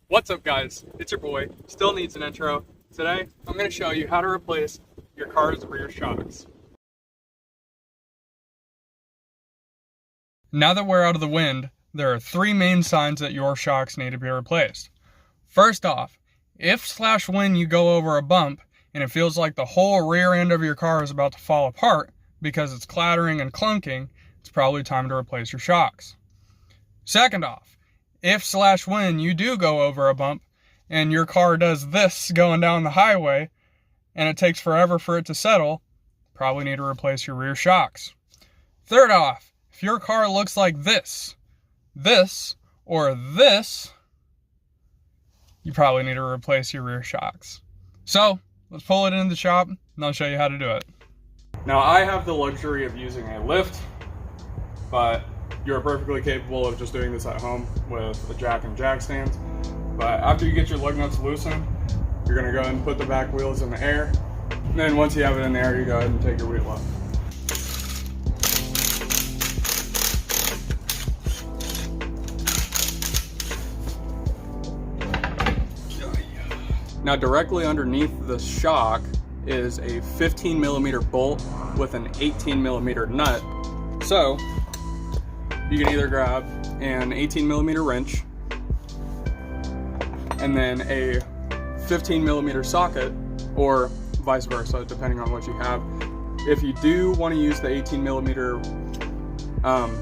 What's up guys, it's your boy, still needs an intro. Today, I'm going to show you how to replace your car's rear shocks. Now that we're out of the wind, there are three main signs that your shocks need to be replaced. First off, if/when you go over a bump and it feels like the whole rear end of your car is about to fall apart because it's clattering and clunking, it's probably time to replace your shocks. Second off, if/when you do go over a bump and your car does this going down the highway and it takes forever for it to settle, probably need to replace your rear shocks. Third off, if your car looks like this, or this, you probably need to replace your rear shocks. So let's pull it into the shop and I'll show you how to do it. Now I have the luxury of using a lift, but you're perfectly capable of just doing this at home with a jack and jack stands. But after you get your lug nuts loosened, you're going to go ahead and put the back wheels in the air. And then once you have it in the air, you go ahead and take your wheel off. Now directly underneath the shock is a 15mm bolt with an 18mm nut. So you can either grab an 18mm wrench and then a 15mm socket, or vice versa, depending on what you have. If you do want to use the 18mm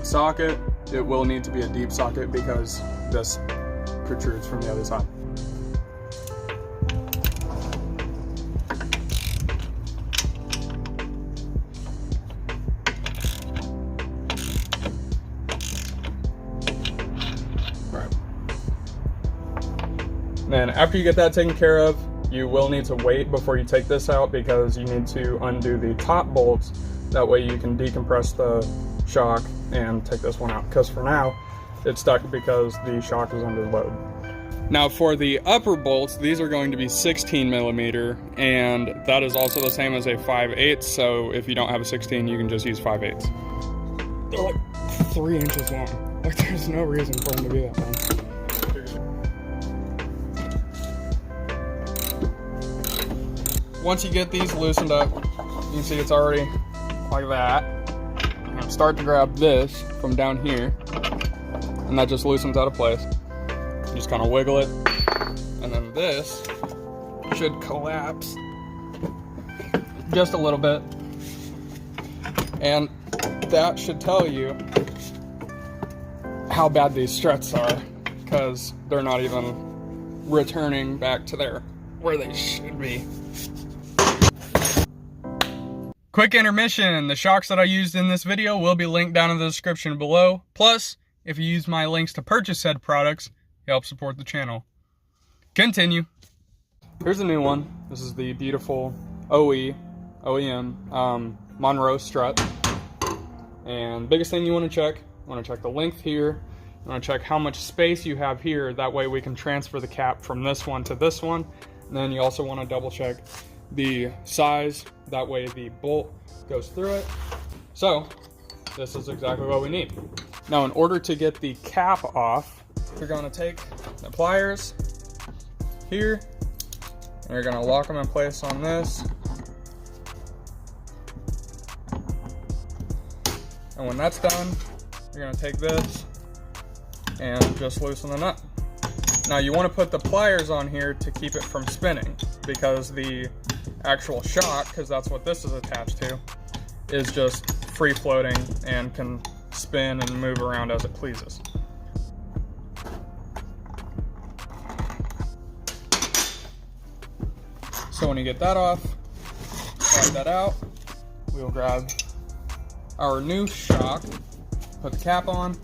socket, it will need to be a deep socket because this protrudes from the other side. Then after you get that taken care of, you will need to wait before you take this out because you need to undo the top bolts. That way you can decompress the shock and take this one out. Because for now, it's stuck because the shock is under load. Now for the upper bolts, these are going to be 16mm, and that is also the same as a 5/8. So if you don't have a 16, you can just use 5/8. They're like 3 inches long. Like there's no reason for them to be that long. Once you get these loosened up, you can see it's already like that. I'm gonna start to grab this from down here, and that just loosens out of place. Just kind of wiggle it, and then this should collapse just a little bit, and that should tell you how bad these struts are, because they're not even returning back to where they should be. Quick intermission, the shocks that I used in this video will be linked down in the description below. Plus, if you use my links to purchase said products, you help support the channel. Continue. Here's a new one. This is the beautiful OEM Monroe strut. And biggest thing you want to check the length here. You want to check how much space you have here. That way we can transfer the cap from this one to this one. And then you also want to double check the size, that way the bolt goes through it. So this is exactly what we need. Now in order to get the cap off, you're going to take the pliers here and you're going to lock them in place on this. And when that's done, you're going to take this and just loosen the nut. Now you want to put the pliers on here to keep it from spinning, because the actual shock, because that's what this is attached to, is just free floating and can spin and move around as it pleases. So when you get that off, slide that out, we'll grab our new shock, put the cap on,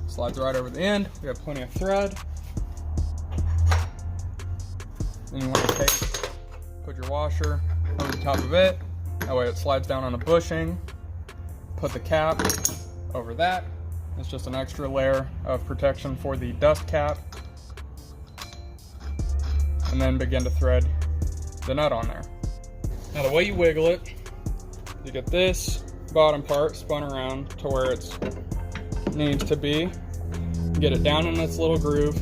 slides right over the end. We have plenty of thread. Then you want to put your washer over the top of it. That way it slides down on the bushing. Put the cap over that. It's just an extra layer of protection for the dust cap. And then begin to thread the nut on there. Now the way you wiggle it, you get this bottom part spun around to where it needs to be. get it down in its little groove,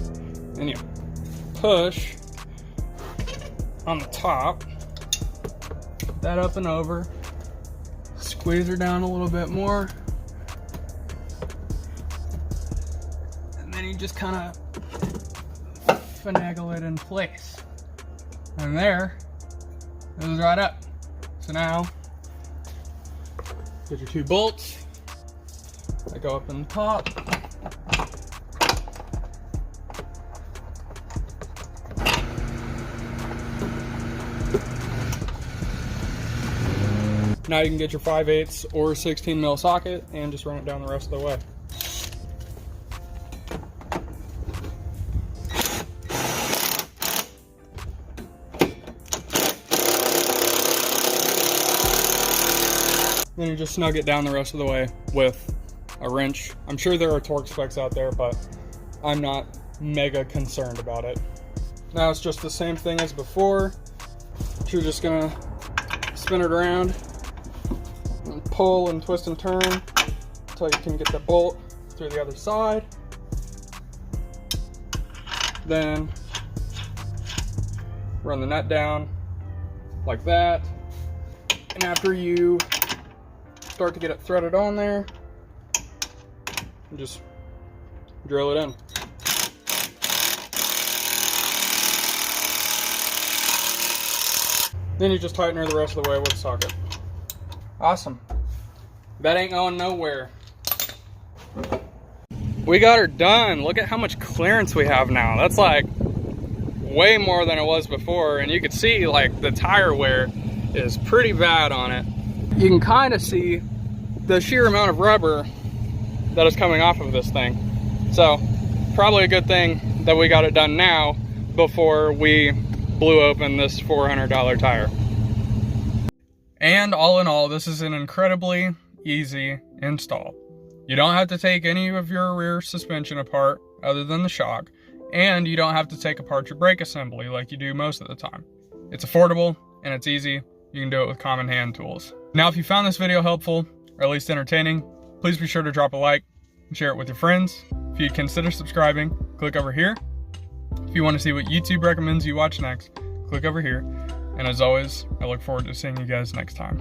and you push on the top, put that up and over, squeeze her down a little bit more, and then you just kind of finagle it in place. And there, it was right up. So now, get your 2 bolts that go up in the top. Now you can get your 5/8 or 16 mil socket and just run it down the rest of the way. Then you just snug it down the rest of the way with a wrench. I'm sure there are torque specs out there, but I'm not mega concerned about it. Now it's just the same thing as before. You're just gonna spin it around and pull and twist and turn until you can get the bolt through the other side. Then run the nut down like that. And after you start to get it threaded on there, and just drill it in. Then you just tighten her the rest of the way with the socket. Awesome. That ain't going nowhere. We got her done. Look at how much clearance we have now. That's like way more than it was before, and you can see like the tire wear is pretty bad on it. You can kind of see the sheer amount of rubber that is coming off of this thing. So probably a good thing that we got it done now before we blew open this $400 tire. And all in all, this is an incredibly easy install. You don't have to take any of your rear suspension apart other than the shock, and you don't have to take apart your brake assembly like you do most of the time. It's affordable and it's easy. You can do it with common hand tools. Now, if you found this video helpful, or at least entertaining, please be sure to drop a like and share it with your friends. If you'd consider subscribing, click over here. If you want to see what YouTube recommends you watch next, click over here. And as always, I look forward to seeing you guys next time.